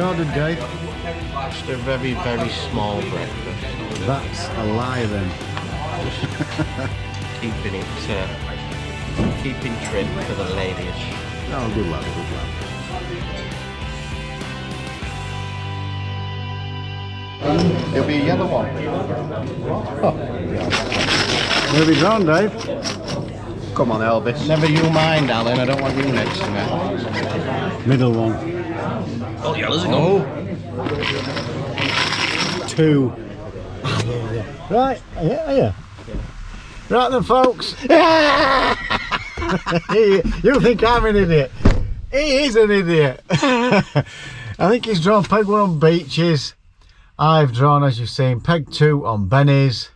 I ordered, Dave? Just a very, very small breakfast. That's a lie then. Keeping it, keeping trim for the ladies. Oh, good lad, good lad. It'll be a yellow one. Oh. Where have you gone, Dave? Come on, Elvis. Never you mind, Alan. I don't want you next to me. Middle one. Oh, yellows are gone. 2. Right, yeah. Right then, folks. You think I'm an idiot? He is an idiot. I think he's drawn peg 1 on beaches. I've drawn, as you've seen, peg 2 on bennies.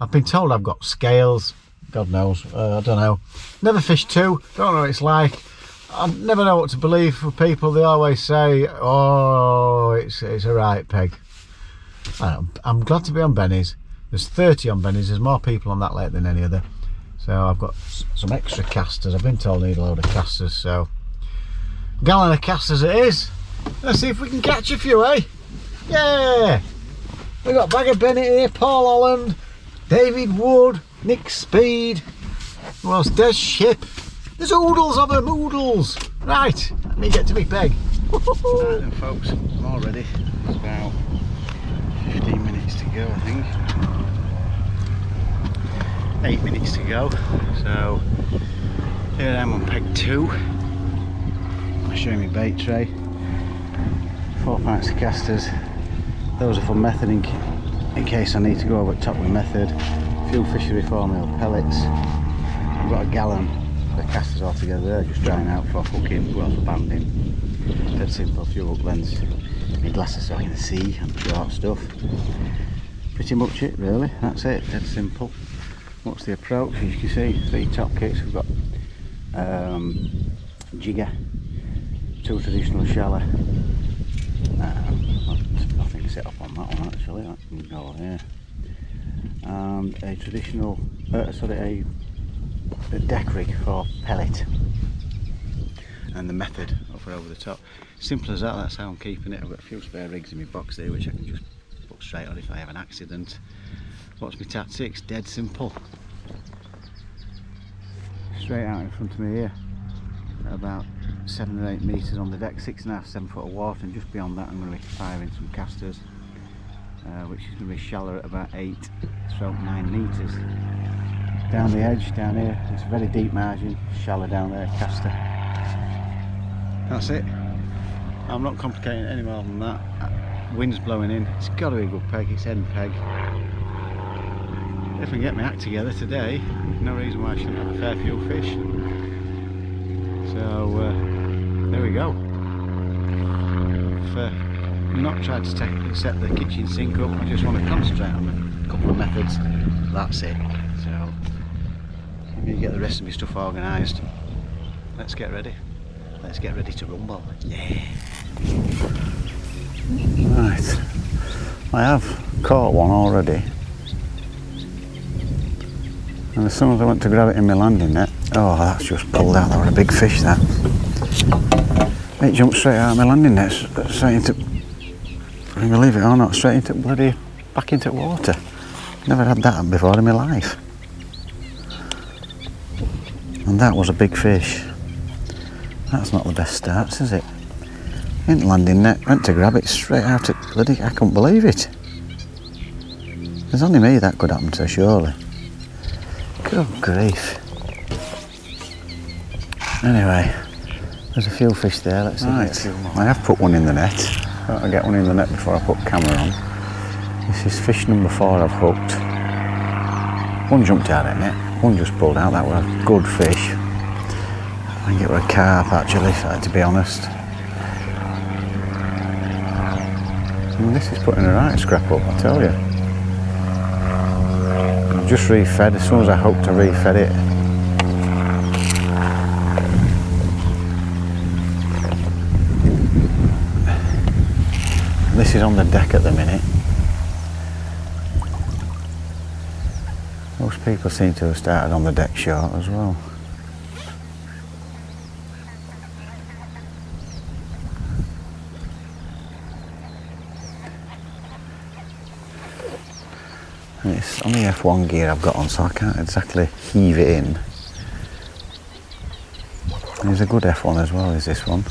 I've been told I've got scales. God knows, I don't know. Never fished 2, don't know what it's like. I never know what to believe for people. They always say, oh, it's a right peg. I'm glad to be on bennies. There's 30 on bennies. There's more people on that lake than any other. So I've got some extra casters. I've been told I need a load of casters, so gallon of casters it is. Let's see if we can catch a few, eh? Yeah! We've got Bagger Bennett here, Paul Holland, David Wood, Nick Speed, who else? Des Ship. There's oodles of them, oodles! Right, let me get to me peg. Right then, folks, I'm all ready. It's about 15 minutes to go, I think. 8 minutes to go. So, here I am on peg 2. I'll show you my bait tray. 4 pints of casters. Those are for method in case I need to go over the top with method. A few fishery formula pellets. I've got a gallon of casters all together there, just drying out for hooking, well for banding. Dead simple, a few hook lengths. My glasses so I can see and short stuff. Pretty much it really, that's it, dead simple. What's the approach? As you can see, 3 top kits. We've got jigger, 2 traditional shallow. Nothing set up on that one actually, that can go here. And a traditional, a deck rig for pellet. And the method over the top. Simple as that, that's how I'm keeping it. I've got a few spare rigs in my box there which I can just put straight on if I have an accident. What's my tactics? Dead simple. Straight out in front of me here, about 7 or 8 metres on the deck, 6.5, 7 foot of water, and just beyond that I'm going to be firing some casters, which is going to be shallow at about 8-9 metres. Down the edge, down here, it's a very deep margin, shallow down there, caster. That's it. I'm not complicating it any more than that. Wind's blowing in, it's got to be a good peg, it's end peg. If I can get my act together today, no reason why I shouldn't have a fair few fish. So there we go. I've not tried to set the kitchen sink up, I just want to concentrate on a couple of methods. That's it. So let me get the rest of my stuff organised. Let's get ready. Let's get ready to rumble. Yeah. Right. I have caught one already. And as soon as I went to grab it in my landing net, oh, that's just pulled out. That was a big fish, that. It jumped straight out of my landing net, straight into, believe it or not, straight into back into water. Never had that before in my life. And that was a big fish. That's not the best starts, is it? In landing net, went to grab it straight out of bloody, I couldn't believe it. There's only me that could happen to, surely. Good grief. Anyway, there's a few fish there, let's see. Right, I have put one in the net. I'll get one in the net before I put camera on. This is fish number 4 I've hooked. One jumped out at net, one just pulled out. That was a good fish. I think it was a carp actually, to be honest. And this is putting a right scrap up, I tell you. I've just refed, as soon as I hooked I refed it. This is on the deck at the minute. Most people seem to have started on the deck short as well. It's only F1 gear I've got on, so I can't exactly heave it in. There's a good F1 as well, is this one.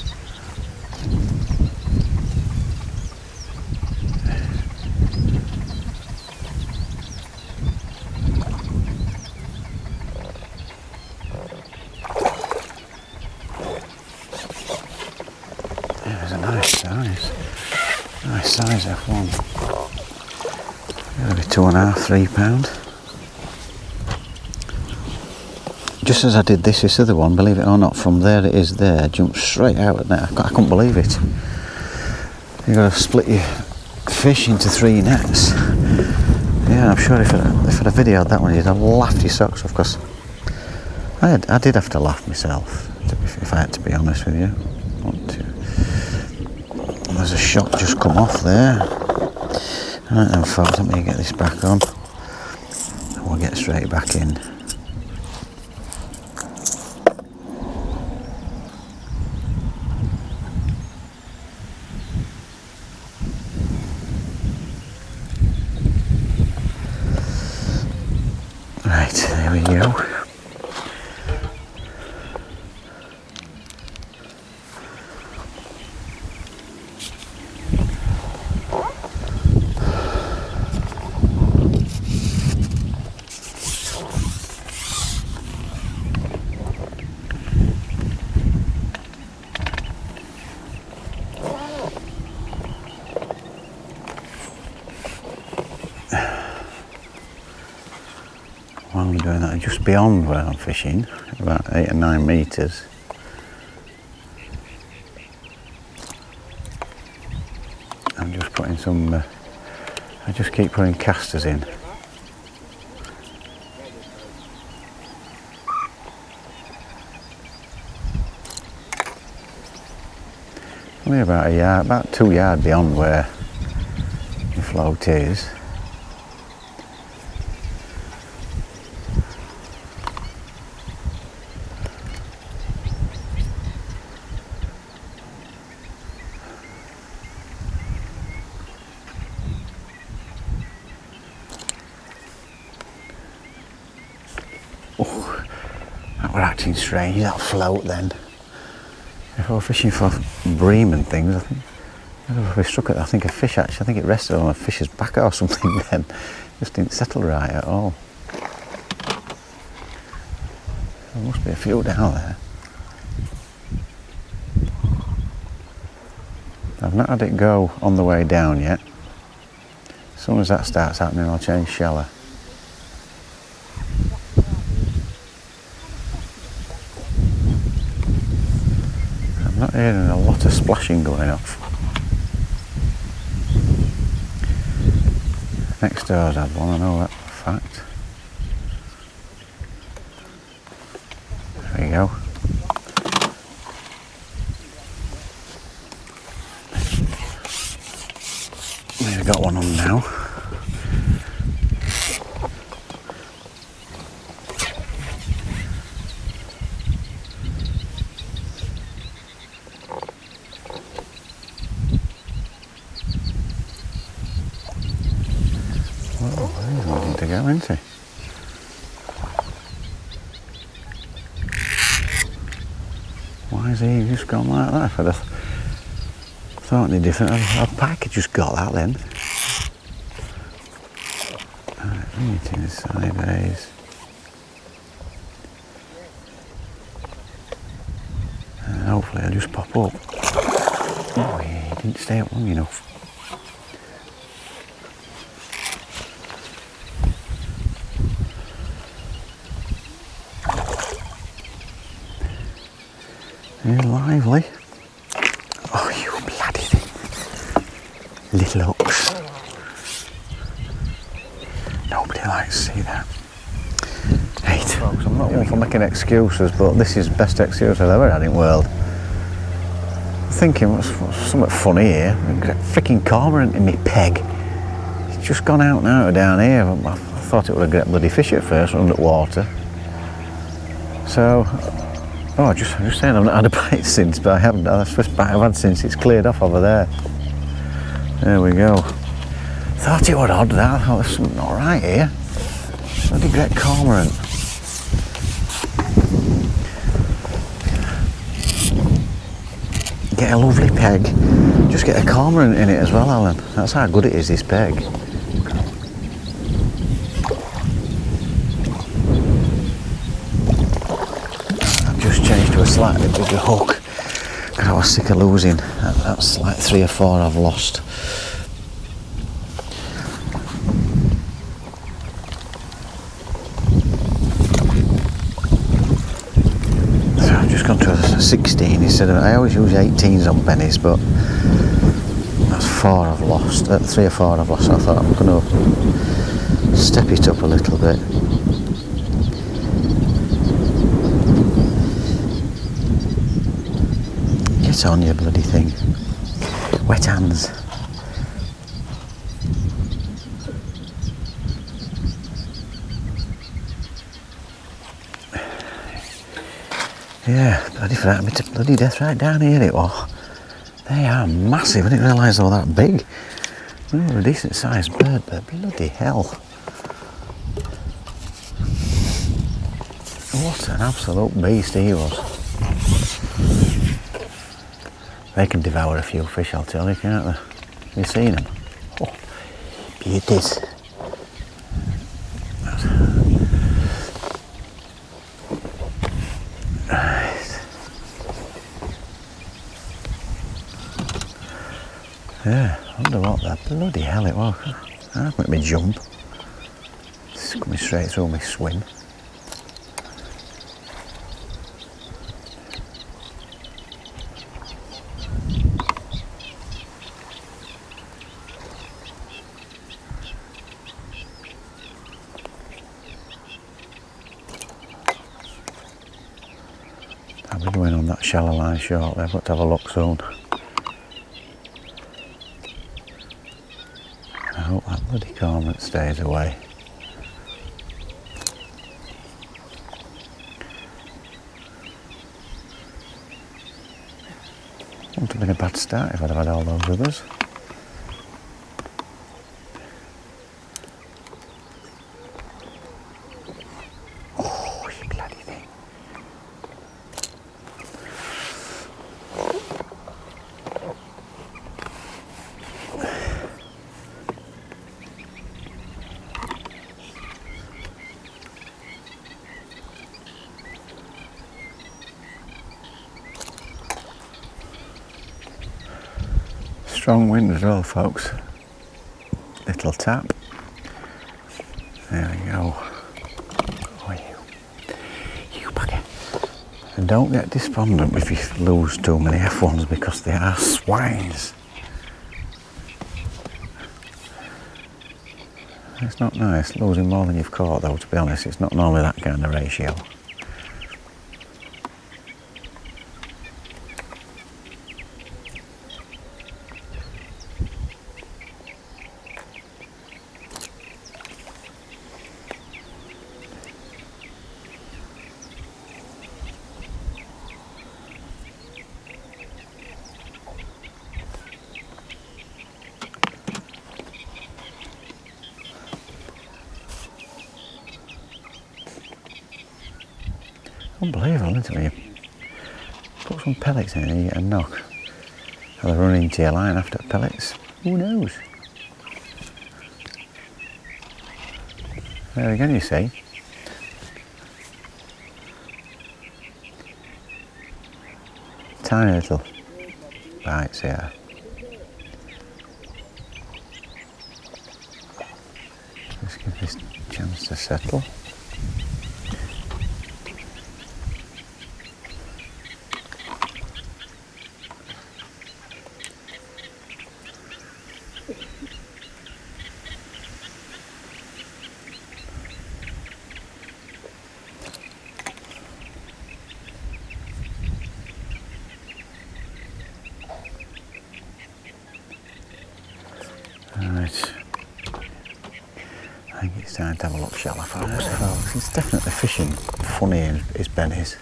Yeah, there's a nice size F1. Maybe £2.5, £3. Just as I did this other one, believe it or not, from there it is there, jumped straight out at net. I couldn't believe it. You've got to split your fish into 3 nets. Yeah, I'm sure if I'd have videoed that one, you'd have laughed your socks off, because I did have to laugh myself, if I had to be honest with you. There's a shot just come off there. Right then folks, let me get this back on. And we'll get straight back in. Right, there we go. While I'm doing that, just beyond where I'm fishing, about 8 or 9 metres, I'm just putting some, I just keep putting casters in. Only about a yard, about 2 yards beyond where the float is. Oh, that were acting strange, that float then. If I were fishing for bream and things, I think if we struck it, I think a fish actually, I think it rested on a fish's back or something then. Just didn't settle right at all. There must be a few down there. I've not had it go on the way down yet. As soon as that starts happening, I'll change shallow. I'm not hearing a lot of splashing going off. Next door's had one, I know that for a fact. There we go. We've got one on now. Oh, he's wanting to go, isn't he? Why has he just gone like that? If I'd have thought any different, a pike had just got that then. Right, meeting sideways. And hopefully he'll just pop up. Oh, he didn't stay up long enough. He's lively. Oh, you bloody thing. Little hooks. Nobody likes to see that. Right. Folks, I'm not one for making excuses, but this is the best excuse I've ever had in the world. I'm thinking, what's something funny here? I've got a freaking cormorant in my peg. It's just gone out now down here. I thought it would have got bloody fish at first underwater. So, oh, just saying I've not had a bite since, but I haven't. That's the first bite I've had since it's cleared off over there. There we go. Thought it was odd that. I thought there's something not right here. Bloody great cormorant. Get a lovely peg. Just get a cormorant in it as well, Alan. That's how good it is, this peg. I've just changed to a slightly bigger hook because I was sick of losing. That's like 3 or 4 I've lost. Gone to a 16 instead of, I always use 18s on pennies, but that's 4 I've lost, 3 or 4 I've lost. So I thought I'm going to step it up a little bit. Get on, you bloody thing. Wet hands. Yeah, bloody frightened me to bloody death right down here it was. They are massive, I didn't realise they were that big. They were a decent sized bird, but bloody hell. What an absolute beast he was. They can devour a few fish, I'll tell you, can't they? Have you seen them? Oh, beauties. Yeah, I wonder what the bloody hell it was. That made me jump. It's coming straight through my swim. I'll be going on that shallow line shortly. I've got to have a look soon. I hope that bloody cormorant stays away. Wouldn't have been a bad start if I'd have had all those others. Oh, you bloody thing. Strong wind as well, folks. Little tap. There we go. Oh, you bugger. And don't get despondent if you lose too many F1s because they are swines. It's not nice losing more than you've caught though, to be honest. It's not normally that kind of ratio. Unbelievable, isn't it? You put some pellets in and you get a knock. Or they run into your line after pellets. Who knows? There again, you see. Tiny little bites here. Let's give this a chance to settle. Right, I think it's time to have a look, shall I, folks? It's definitely fishing funny is Benny's.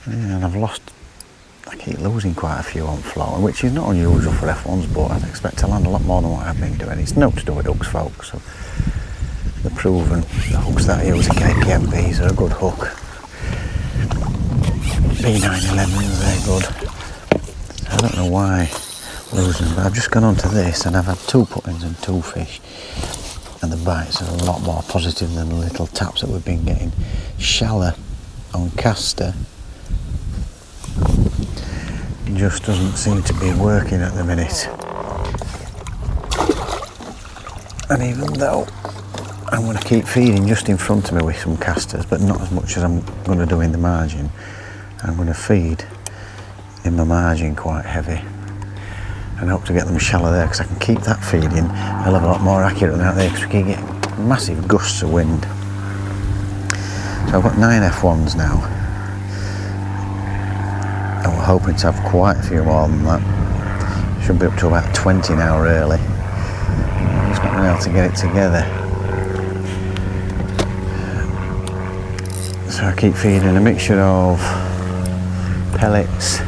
Yeah, and I've lost, I keep losing quite a few on float, which is not unusual for F1s, but I'd expect to land a lot more than what I've been doing. It's no to do with hooks, folks. So the proven hooks that I use, the KPMBs are a good hook. B911s, they're good. I don't know why losing them, but I've just gone on to this and I've had 2 puttings and 2 fish, and the bites are a lot more positive than the little taps that we've been getting. Shallow on caster just doesn't seem to be working at the minute. And even though I'm going to keep feeding just in front of me with some casters, but not as much as I'm going to do in the margin, I'm going to feed in my margin quite heavy and hope to get them shallow there, because I can keep that feeding a hell of a lot more accurate than out there, because we can get massive gusts of wind. So I've got 9 F1s now, and we're hoping to have quite a few more than that. Should be up to about 20 now really. I'm just not been able to get it together. So I keep feeding a mixture of pellets,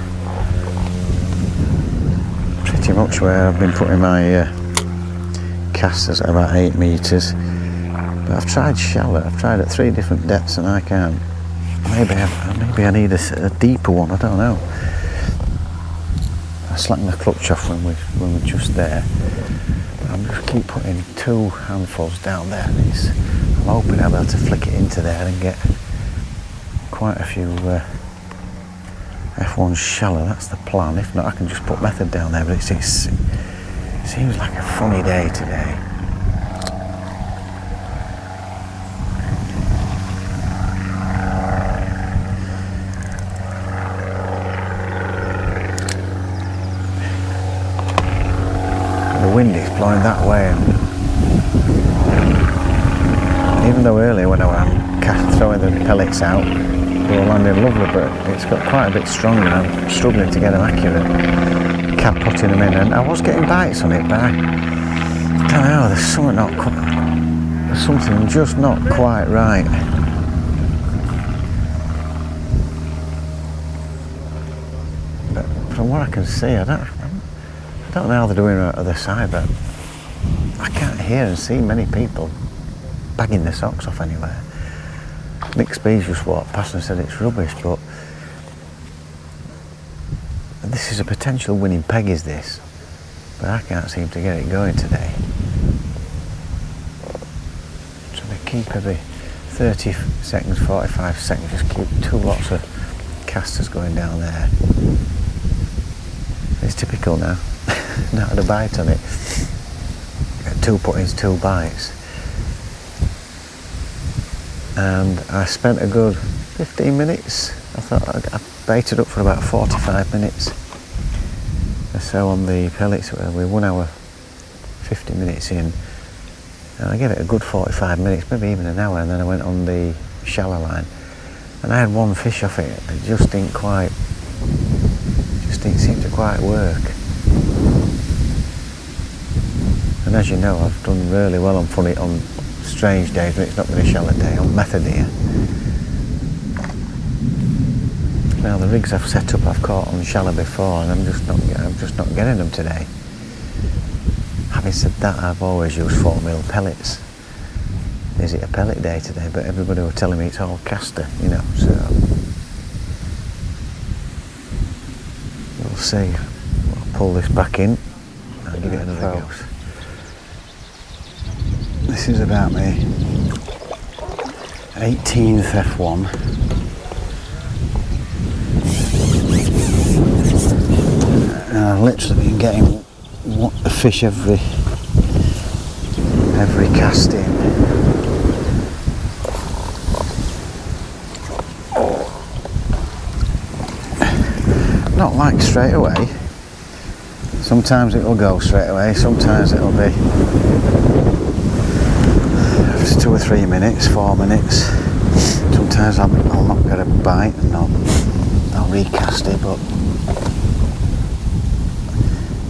pretty much where I've been putting my casters at about 8 metres. But I've tried shallow, I've tried at 3 different depths and I can't. Maybe I need a deeper one, I don't know. I slacked the clutch off when we're just there. I'm just keep putting 2 handfuls down there, and I'm hoping I'll be able to flick it into there and get quite a few F1s shallow. That's the plan. If not, I can just put method down there, but it seems like a funny day today. The wind is blowing that way, and even though earlier when I was throwing the pellets out, they were landing lovely, but it's got quite a bit stronger and I'm struggling to get them accurate. Kept putting them in, and I was getting bites on it, but I don't know, there's something just not quite right. But from what I can see, I don't know how they're doing on the other side, but I can't hear and see many people bagging their socks off anywhere. Nick Speeds just walked past and said it's rubbish, but this is a potential winning peg, is this? But I can't seem to get it going today. So they keep every 30 seconds, 45 seconds, just keep 2 lots of casters going down there. It's typical now. Not had a bite on it. 2 puttings, 2 bites. And I spent a good 15 minutes. I thought I baited up for about 45 minutes or so on the pellets. We're 1 hour 50 minutes in, and I gave it a good 45 minutes, maybe even an hour, and then I went on the shallow line and I had 1 fish off it. It just didn't seem to quite work. And as you know, I've done really well on strange days when it's not been a shallow day, on method here. Now the rigs I've set up I've caught on shallow before, and I'm just not getting them today. Having said that, I've always used 4mm pellets. Is it a pellet day today? But everybody were telling me it's all caster, you know, so we'll see. I'll pull this back in and give it another go. This is about my 18th F1. And I've literally been getting a fish every casting. Not like straight away. Sometimes it will go straight away, sometimes it'll be 2 or 3 minutes, 4 minutes. Sometimes I'll not get a bite and I'll recast it, but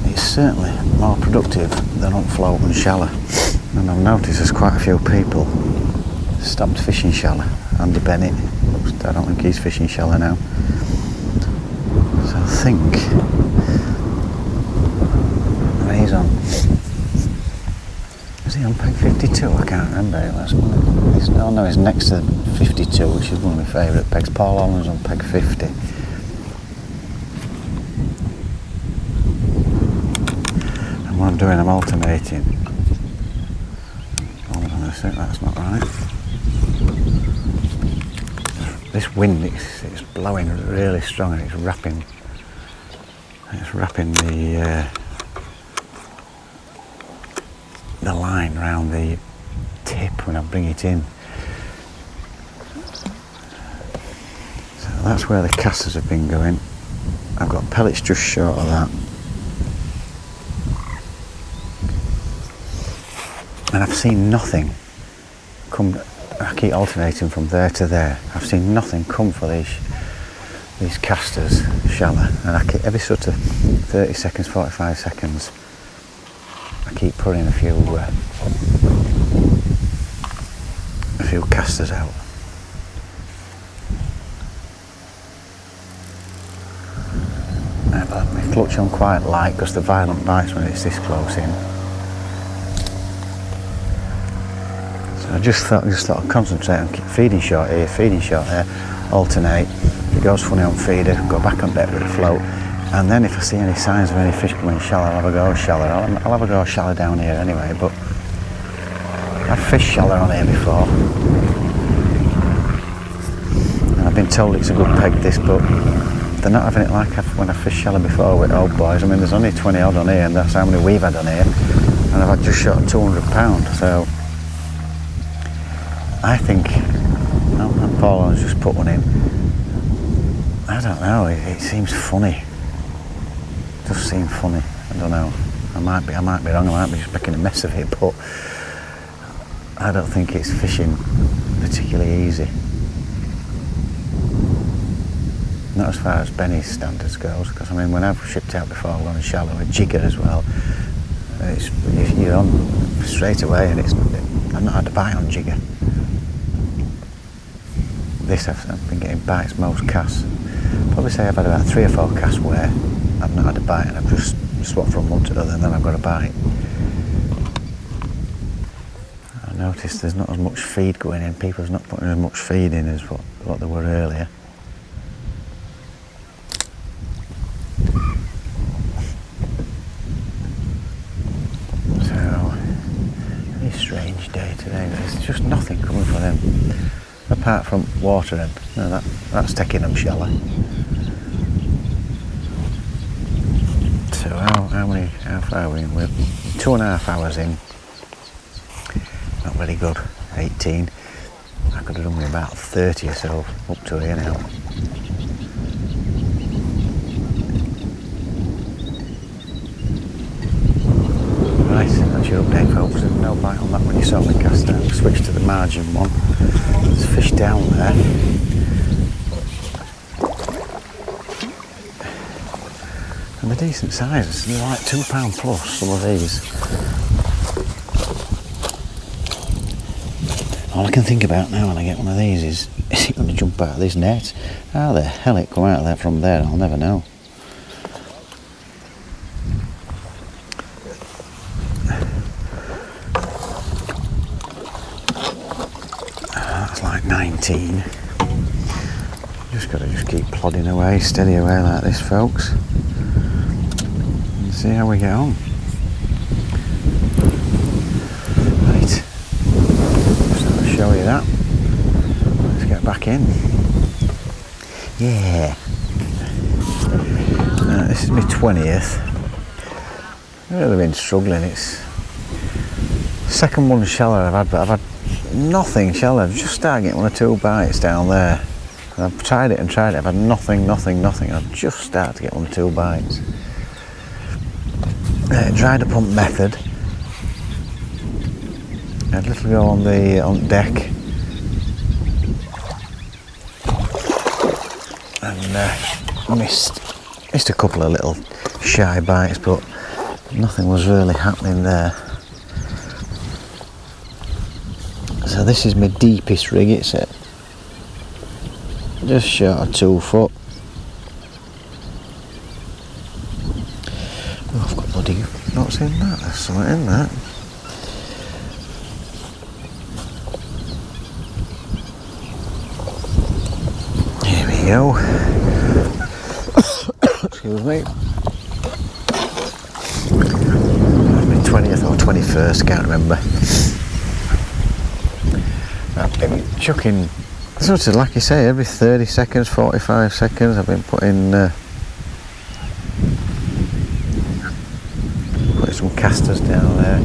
it's certainly more productive than on float and shallow. And I've noticed there's quite a few people stopped fishing shallow. Andy Bennett, I don't think he's fishing shallow now. So I think he's on. Is he he on peg 52? I can't remember. It's next to 52, which is one of my favourite pegs. Paul Holland's on peg 50. And what I'm doing, I'm alternating. Hold on a sec, that's not right. This wind, it's blowing really strong, and it's wrapping the line around the tip when I bring it in. So that's where the casters have been going. I've got pellets just short of that. And I've seen nothing come. I keep alternating from there to there. I've seen nothing come for these casters shallow, and I keep every sort of 30 seconds, 45 seconds, I keep putting a few casters out. I've had my clutch on quite light because the violent bites when it's this close in. I just thought I'd concentrate on feeding short here, feeding short there, alternate. If it goes funny on feeder, go back on deck with the float, and then if I see any signs of any fish coming shallow, I'll have a go shallow. I'll have a go shallow down here anyway, but I've fished shallow on here before. And I've been told it's a good peg this, but they're not having it like when I fished shallow before with old boys. I mean, there's only 20 odd on here, and that's how many we've had on here, and I've had just short of 200 pound, so I think, and Paul has just put one in. I don't know. It seems funny. It does seem funny. I don't know. I might be wrong. I might be just making a mess of it, but I don't think it's fishing particularly easy. Not as far as Benny's standards goes, because I mean, when I've shipped out before, I've gone shallow, a jigger as well. You're on straight away, and I've not had a bite on jigger. This I've been getting bites most casts. Probably say I've had about 3 or 4 casts where I've not had a bite, and I've just swapped from one to the other, and then I've got a bite. I noticed there's not as much feed going in. People's not putting as much feed in as what they were earlier. So, very strange day today. There's just nothing coming for them. Apart from watering, no, that's taking them shallow. So how far are we in? We're 2.5 hours in. Not very good. 18. I could have done with about 30 or so up to here now. Right, that's your update, folks. There's no bite on that when you saw me cast out. Switch to the margin one. There's fish down there. And they're decent sizes. They're like £2 plus, some of these. All I can think about now when I get one of these is it going to jump out of this net? How the hell it come out of there from there? I'll never know. That's like 19. Just got to keep plodding away, steady away like this, folks. And see how we get on. Right. Show you that. Let's get back in. Yeah. This is my 20th. I've really been struggling. It's second one shallow I've had, but I've had nothing shallow. I've just started getting 1 or 2 bites down there. And I've tried it. I've had nothing. I've just started to get 1 or 2 bites. Dry the pump method. I had a little go on deck, and missed a couple of little shy bites, but nothing was really happening there. So this is my deepest rig. It's at just short of 2 foot. Oh, I've got bloody not seen that. There's something in that. we go. Excuse me. My 20th or 21st, can't remember. I've been chucking, sort of like you say, every 30 seconds, 45 seconds, I've been putting some casters down there.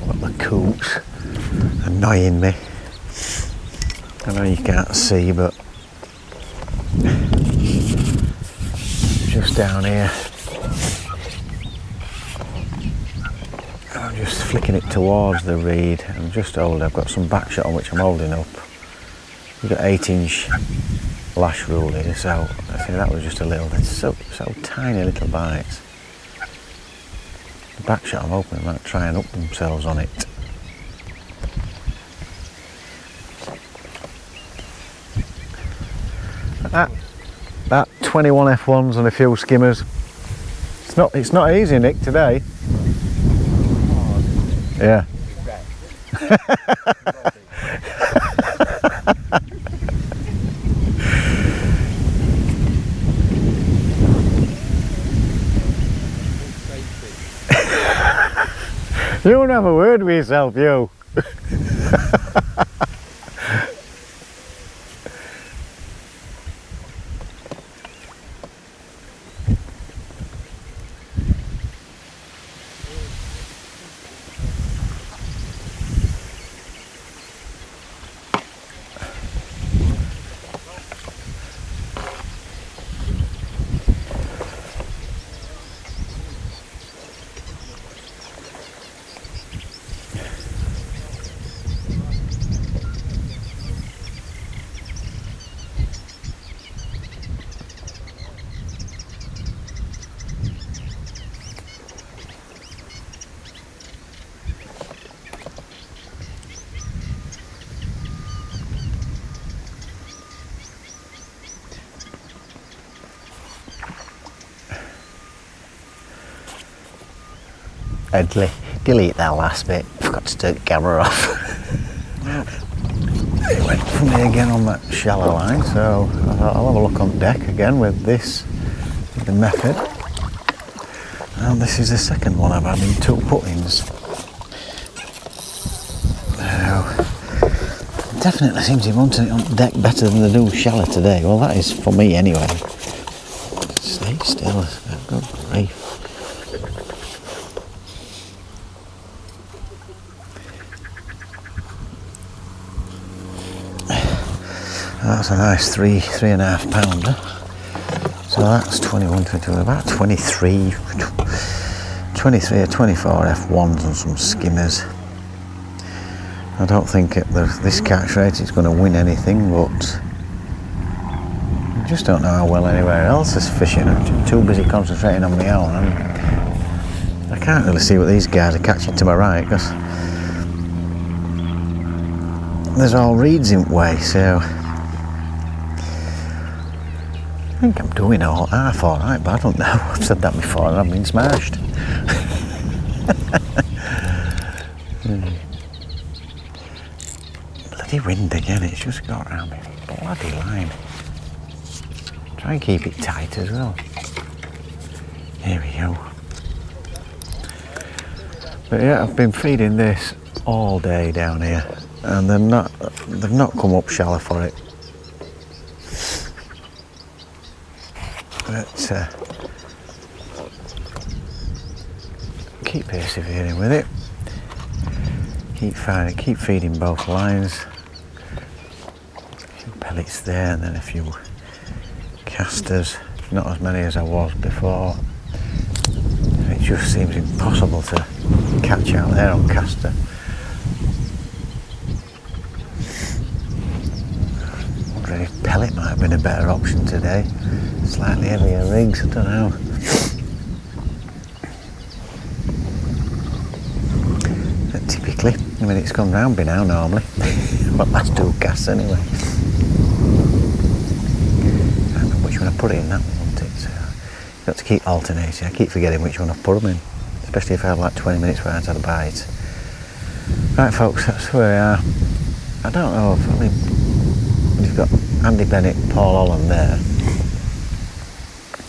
Got the coots annoying me. I know you can't see, but just down here, and I'm just flicking it towards the reed. I'm just holding, I've got some back shot on which I'm holding up. We've got 8-inch lash rule here, so I think that was just a little, it's so tiny little bites. The back shot I'm hoping might try and up themselves on it. That 21 F1s and a few skimmers. It's not easy, Nick, today. Yeah. You don't have a word with yourself, you. Edley, delete that last bit. Forgot to turn the camera off. It went for me again on that shallow line, so I thought I'll have a look on deck again with this, with the method. And this is the second one I've had in 2 puttings. Now, definitely seems to be wanting it on deck better than the do shallow today. Well, that is for me anyway. Stay still, good grief. That's a nice 3.5 pounder. So that's 21, 22, about 23 or 24 F1s and some skimmers. I don't think this catch rate is going to win anything, but I just don't know how well anywhere else is fishing. I'm too busy concentrating on my own. I can't really see what these guys are catching to my right, because there's all reeds in the way, so I think I'm doing half alright, but I don't know. I've said that before and I've been smashed. Bloody wind again, it's just got around me. Bloody line. Try and keep it tight as well. Here we go. But yeah, I've been feeding this all day down here, and they've not come up shallow for it. But keep persevering with it. Keep feeding both lines. A few pellets there, and then a few casters. Not as many as I was before. It just seems impossible to catch out there on caster. Wondering if pellet might have been a better option today. Slightly heavier rigs, I don't know. But typically, I mean, it's gone round by now normally. Well, that's 2 casts anyway. I don't know which one I put it in, that one, wasn't it? So you've got to keep alternating. I keep forgetting which one I've put them in, especially if I have like 20 minutes where I haven't had a bite. Right folks, that's where we are. I don't know if, You've got Andy Bennett, Paul Holland there.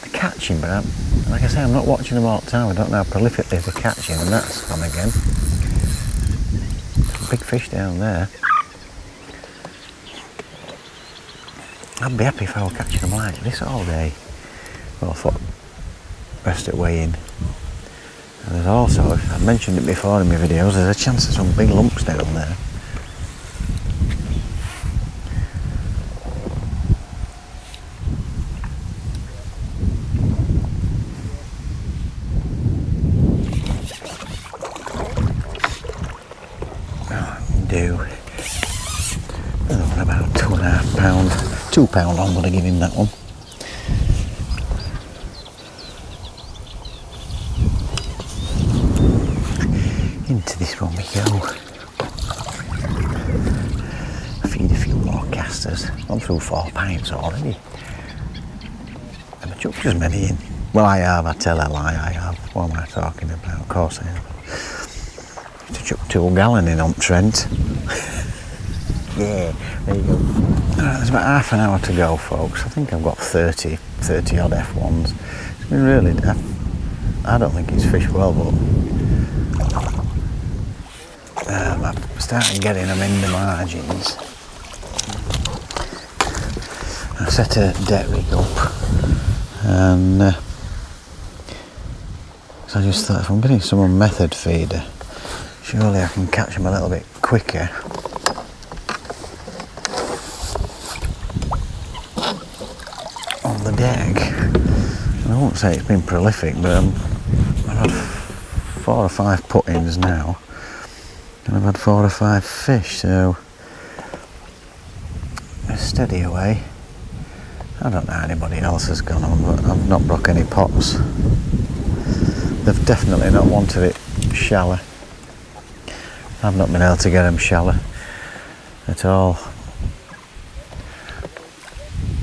They're catching, but like I say, I'm not watching them all the time. I don't know how prolifically they're catching, and that's gone again. Big fish down there. I'd be happy if I were catching them like this all day. Well, I thought best at weighing. And there's also, I've mentioned it before in my videos, there's a chance of some big lumps down there. Do. Another one about £2.5. £2 I'm going to give him that one. Into this one we go. Feed a few more casters. I'm through 4 pints already. Have I chucked as many in? Well, I have, I tell a lie, I have. What am I talking about? Of course I have. To chuck 2 gallon in on Trent. Yeah, there you go. There's about half an hour to go, folks. I think I've got 30 odd F1s. It's been really, I don't think it's fished well, but I've started getting them in the margins. I set a deck rig up, and so I just thought if I'm getting some method feeder, surely I can catch them a little bit quicker. On the deck. And I won't say it's been prolific, but I've had 4 or 5 put-ins now, and I've had 4 or 5 fish, so steady away. I don't know how anybody else has gone on, but I've not broke any pots. They've definitely not wanted it shallow. I've not been able to get them shallow at all.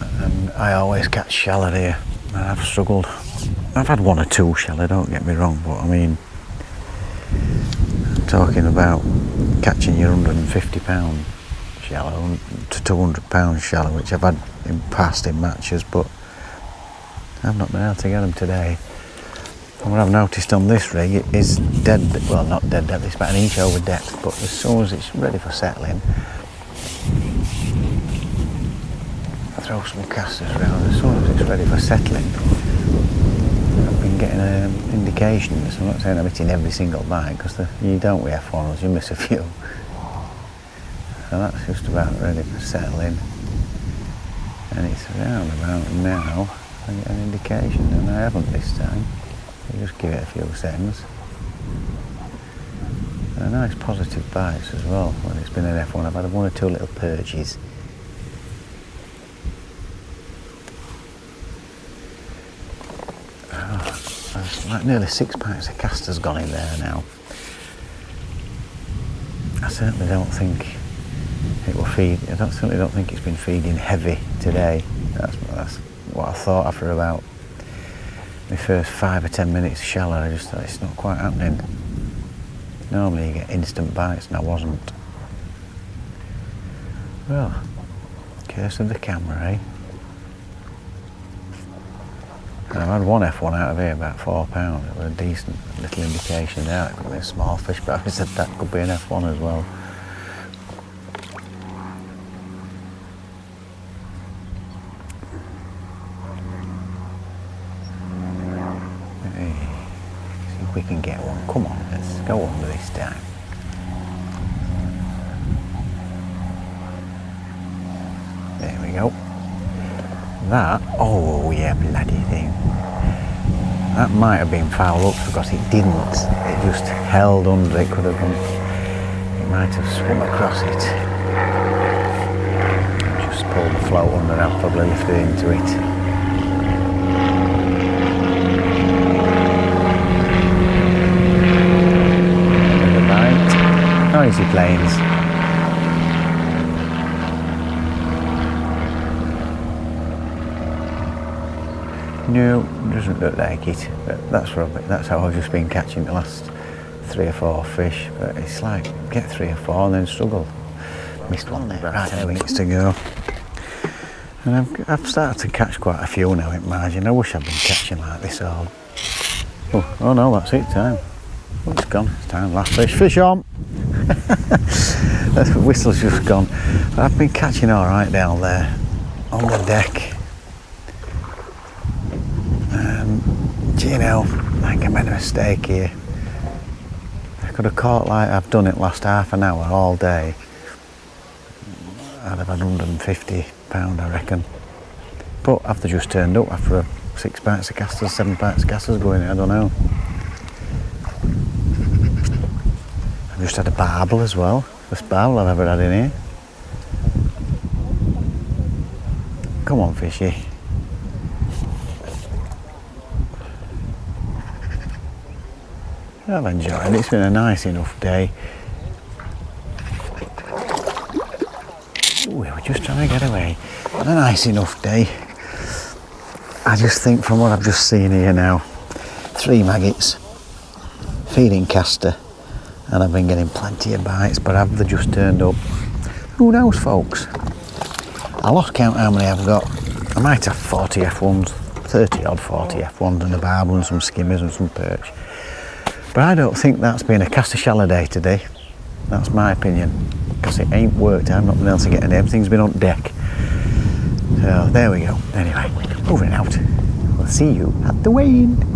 And I always catch shallow here, and I've struggled. I've had 1 or 2 shallow, don't get me wrong, but I mean, I'm talking about catching your £150 shallow to £200 shallow, which I've had in past in matches, but I've not been able to get them today. And what I've noticed on this rig, it is dead, well, not dead depth, it's about an inch over depth, but as soon as it's ready for settling, I throw some casters around. As soon as it's ready for settling, I've been getting an indication. So I'm not saying I'm hitting every single bite, because you don't with F1s, you miss a few. So that's just about ready for settling, and it's around about now. I get an indication, and I haven't this time. You just give it a few seconds. And nice positive bites as well. When it's been an F1, I've had 1 or 2 little purges. There's like nearly 6 pints of casters gone in there now. I certainly don't think it will feed. I certainly don't think it's been feeding heavy today. That's what I thought after about my first 5 or 10 minutes shallow. I just thought it's not quite happening. Normally you get instant bites, and I wasn't. Well, curse of the camera, eh? And I've had 1 F1 out of here, about £4. It was a decent little indication there. It could be a small fish, but I said that could be an F1 as well. We can get one. Come on, let's go under this time. There we go. That, oh yeah, bloody thing. That might have been foul up, because it didn't. It just held under. It could have gone. It might have swum across it. Just pulled the float under, and I've probably lifted into it. Noisy planes. No, doesn't look like it, but that's rubbish. That's how I've just been catching the last 3 or 4 fish, but it's like get 3 or 4 and then struggle. Missed one there. Right, 10 minutes to go. And I've started to catch quite a few now at margin. I wish I'd been catching like this all. Oh no, that's it, time. Oh, it's gone, it's time, last fish. Fish on! The whistle's just gone. But I've been catching alright down there on the deck. Do you know, I think I made a mistake here. I could have caught like I've done it last half an hour all day. I'd have had £150, I reckon. But after just turned up after 6 pints of casters, 7 pints of casters going in, I don't know. I've just had a barbel as well. First barbel I've ever had in here. Come on, fishy. I've enjoyed it. It's been a nice enough day. Ooh, we were just trying to get away. A nice enough day. I just think from what I've just seen here now, 3 maggots, feeding caster, and I've been getting plenty of bites, but have they just turned up? Who knows, folks? I lost count how many I've got. I might have 40 F1s, 30 odd 40 F1s and a barbel and some skimmers and some perch. But I don't think that's been a caster shallow day today. That's my opinion. Because it ain't worked. I've not been able to get in. Everything's been on deck. So there we go. Anyway, over and out. We'll see you at the weigh-in.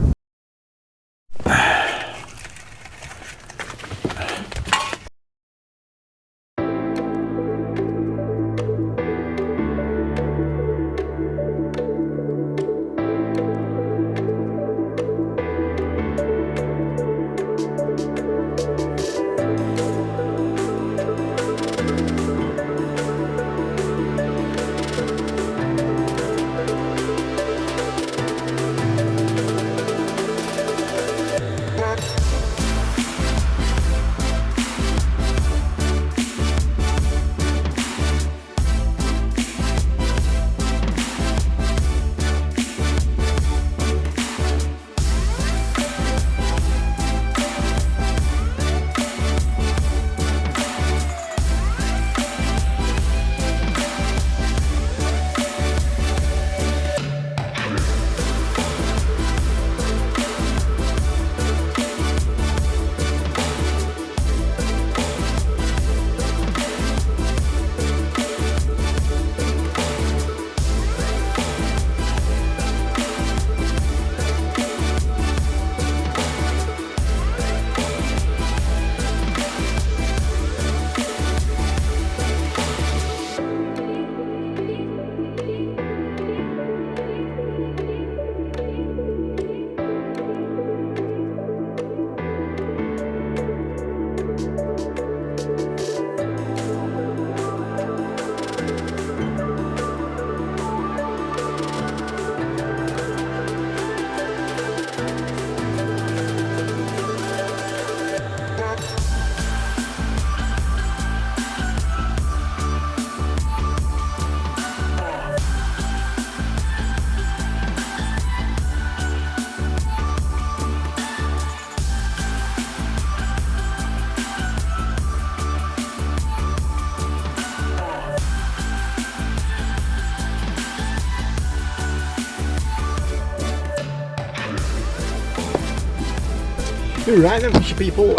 Right then, fish people,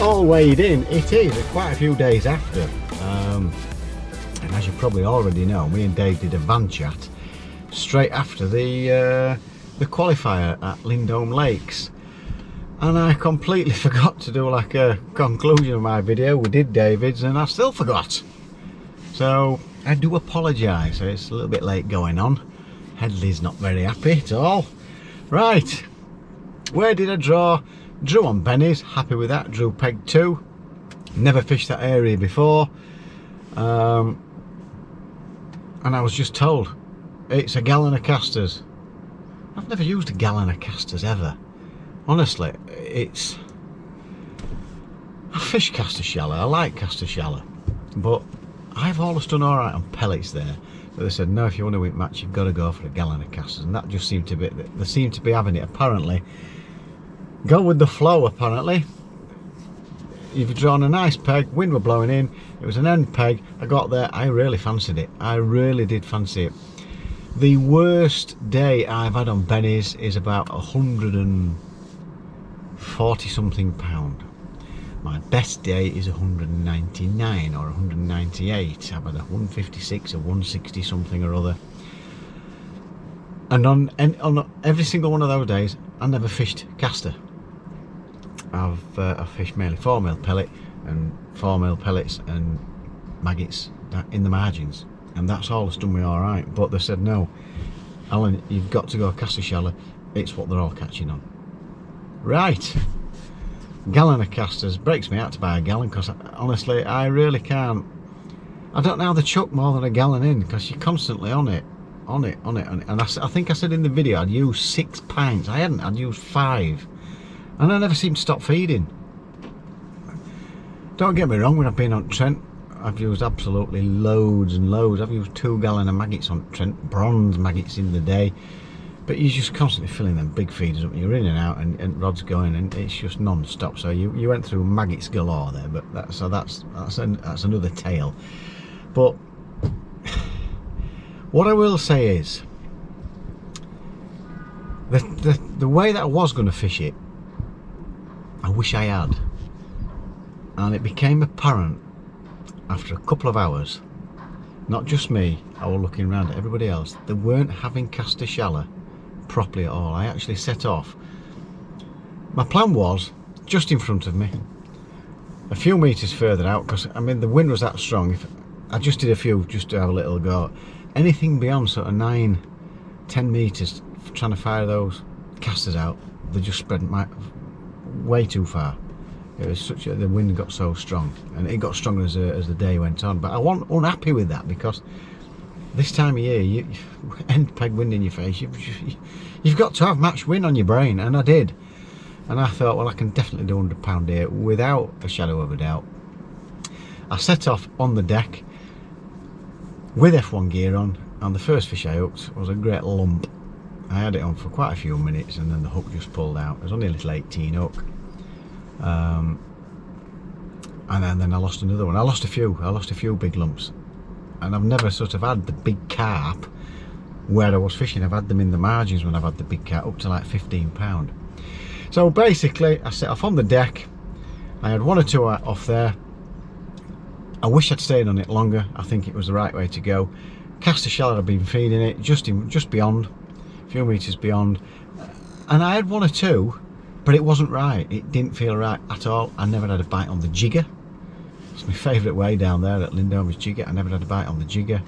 all weighed in. It is quite a few days after, and as you probably already know, me and Dave did a van chat straight after the qualifier at Lindholme Lakes, and I completely forgot to do like a conclusion of my video. We did David's and I still forgot, so I do apologise. It's a little bit late going on. Headley's not very happy at all. Right, where did I draw? Drew on Benny's, happy with that. Drew peg 2, never fished that area before, and I was just told it's a gallon of casters. I've never used a gallon of casters ever, honestly. It's I fish caster shallow, I like caster shallow, but I've always done alright on pellets there. But they said no, if you want to win match you've got to go for a gallon of casters, and that just seemed to be, they seem to be having it apparently. Go with the flow, apparently. If you've drawn a nice peg, wind were blowing in, it was an end peg, I got there, I really fancied it. I really did fancy it. The worst day I've had on Benny's is about 140 something pound. My best day is 199 or 198. I've had a 156, a 160 something or other. And on every single one of those days, I never fished caster. I've fished mainly 4mm pellet and 4mm pellets and maggots in the margins, and that's all that's done me all right. But they said, no, Alan, you've got to go caster shallow. It's what they're all catching on. Right. Gallon of casters breaks me out to buy a gallon, because honestly I really can't. I don't know how they chuck more than a gallon in, because you're constantly on it. And I think I said in the video I'd use 6 pints. I hadn't. I'd used 5, and I never seem to stop feeding. Don't get me wrong, when I've been on Trent, I've used absolutely loads and loads. I've used 2 gallon of maggots on Trent, bronze maggots in the day. But you're just constantly filling them big feeders up. You're in and out, and rods going, and it's just non-stop. So you went through maggots galore there, but that's another tale. But what I will say is, the way that I was going to fish it, I wish I had. And it became apparent after a couple of hours, not just me, I was looking around at everybody else, they weren't having caster shallow properly at all. I actually set off. My plan was just in front of me, a few metres further out, because I mean the wind was that strong. If I just did a few just to have a little go, anything beyond sort of 9-10 metres, trying to fire those casters out, they just spread way too far. It was the wind got so strong, and it got stronger as the day went on. But I wasn't unhappy with that, because this time of year, end peg wind in your face, you've got to have match wind on your brain, and I did. And I thought, well, I can definitely do £100 here without a shadow of a doubt. I set off on the deck with F1 gear on, and the first fish I hooked was a great lump. I had it on for quite a few minutes, and then the hook just pulled out. It was only a little 18 hook. And then I lost another one. I lost a few big lumps, and I've never sort of had the big carp where I was fishing. I've had them in the margins when I've had the big carp, up to like 15 pound. So basically I set off on the deck. I had 1 or 2 off there. I wish I'd stayed on it longer. I think it was the right way to go. Caster shallow, I've been feeding it just beyond, a few metres beyond, and I had 1 or 2, but it wasn't right. It didn't feel right at all. I never had a bite on the jigger. It's my favourite way down there at Lindholme is jigger. I never had a bite on the jigger,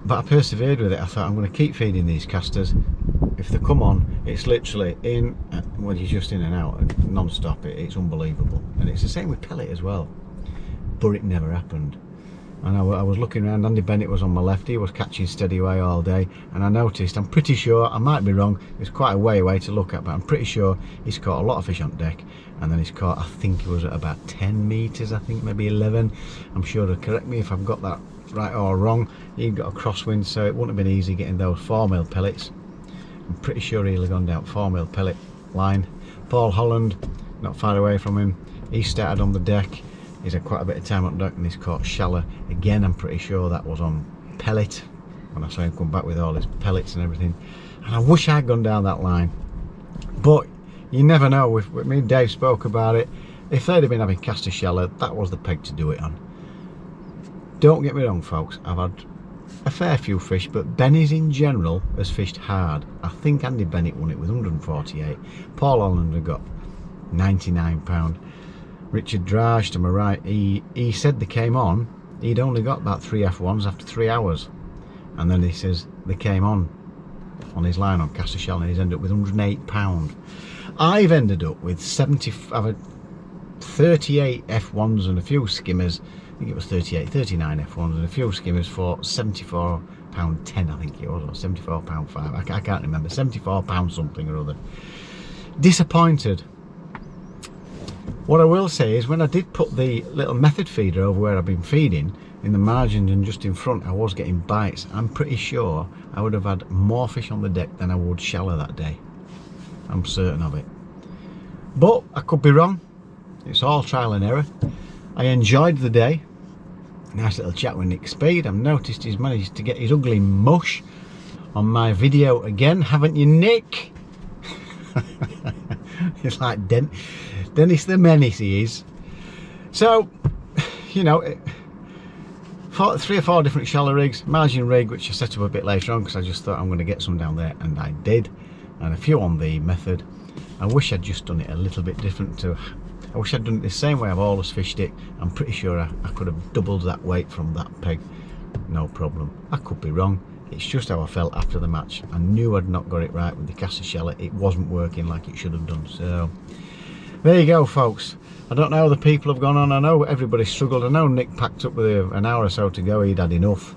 but I persevered with it. I thought, I'm going to keep feeding these casters. If they come on, it's literally in, well, you're just in and out non-stop. It's unbelievable. And it's the same with pellet as well, but it never happened. And I was looking around. Andy Bennett was on my left. He was catching steady away all day, and I noticed, I'm pretty sure, I might be wrong, it's quite a way away to look at, but I'm pretty sure he's caught a lot of fish on deck, and then he's caught, I think it was at about 10 metres, I think maybe 11. I'm sure to correct me if I've got that right or wrong. He got a crosswind, so it wouldn't have been easy getting those 4mm pellets. I'm pretty sure he'll have gone down 4mm pellet line. Paul Holland, not far away from him, he started on the deck. He's had quite a bit of time on deck, and he's caught shallow again. I'm pretty sure that was on pellet when I saw him come back with all his pellets and everything. And I wish I'd gone down that line, but you never know. With me and Dave spoke about it. If they'd have been having caster shallow, that was the peg to do it on. Don't get me wrong, folks, I've had a fair few fish, but Benny's in general has fished hard. I think Andy Bennett won it with 148. Paul Holland had got 99 pound. Richard Drage, to my right, he said they came on, he'd only got about 3 F1s after 3 hours, and then he says they came on his line on caster shallow, and he's ended up with 108 pound. I've ended up with 38 F1s and a few skimmers. I think it was 39 F1s and a few skimmers for £74.10, I think it was, or £74.5, I can't remember, £74 something or other. Disappointed. What I will say is, when I did put the little method feeder over where I've been feeding, in the margins and just in front, I was getting bites. I'm pretty sure I would have had more fish on the deck than I would shallow that day. I'm certain of it. But I could be wrong. It's all trial and error. I enjoyed the day. Nice little chat with Nick Speed. I've noticed he's managed to get his ugly mush on my video again, haven't you, Nick? He's like Dennis the Menace, he is. So, you know, 3 or 4 different shallow rigs, margin rig, which I set up a bit later on because I just thought I'm going to get some down there, and I did, and a few on the method. I wish I'd just done it a little bit different. I wish I'd done it the same way I've always fished it. I'm pretty sure I could have doubled that weight from that peg, no problem. I could be wrong. It's just how I felt after the match. I knew I'd not got it right with the caster shell. It wasn't working like it should have done. So there you go, folks. I don't know how the people have gone on. I know everybody struggled. I know Nick packed up with an hour or so to go. He'd had enough,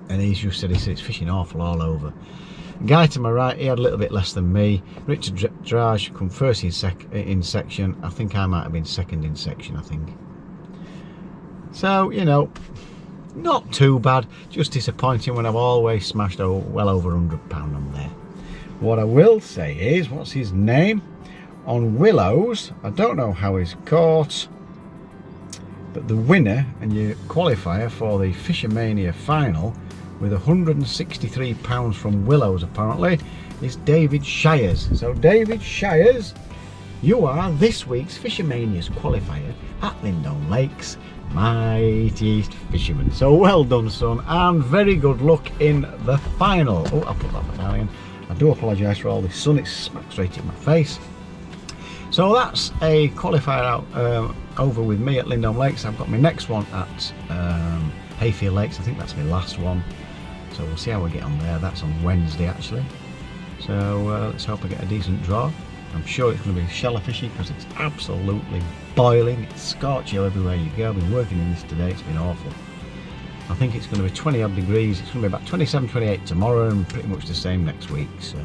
and he's just said it's fishing awful all over. Guy to my right, he had a little bit less than me. Richard Drage come first in section. I think I might have been second in section, I think. So, you know, not too bad. Just disappointing when I've always smashed well over £100 on there. What I will say is, what's his name? On Willows, I don't know how he's caught, but the winner and your qualifier for the Fishomania final with £163 from Willows apparently is David Shires. So David Shires, you are this week's Fishomania's qualifier at Lindholme Lakes Mightiest Fisherman. So well done, son, and very good luck in the final. Oh, I'll put that down again. I do apologise for all this sun, it's smack straight in my face. So that's a qualifier out over with me at Lindholme Lakes. I've got my next one at Hayfield Lakes. I think that's my last one. So we'll see how we get on there. That's on Wednesday actually. So let's hope I get a decent draw. I'm sure it's going to be shallow fishy because it's absolutely boiling. It's scorching everywhere you go. I've been working in this today. It's been awful. I think it's going to be 20 odd degrees. It's going to be about 27, 28 tomorrow and pretty much the same next week. So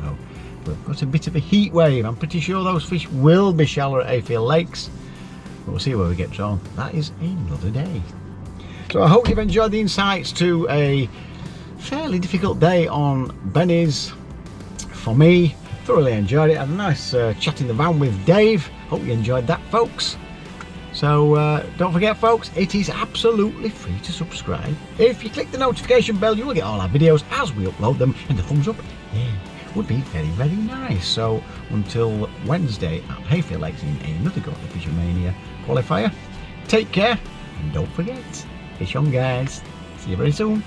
we've got a bit of a heat wave. I'm pretty sure those fish will be shallow at Hayfield Lakes, but we'll see where we get drawn. That is another day. So I hope you've enjoyed the insights to a fairly difficult day on Benny's. For me, thoroughly enjoyed it. Had a nice chat in the van with Dave. Hope you enjoyed that, folks. So don't forget, folks, it is absolutely free to subscribe. If you click the notification bell, you will get all our videos as we upload them, and the thumbs up, yeah, would be very, very nice. So until Wednesday at Hayfield Lakes in another go at the Fishomania qualifier, take care and don't forget, fish on, guys. See you very soon.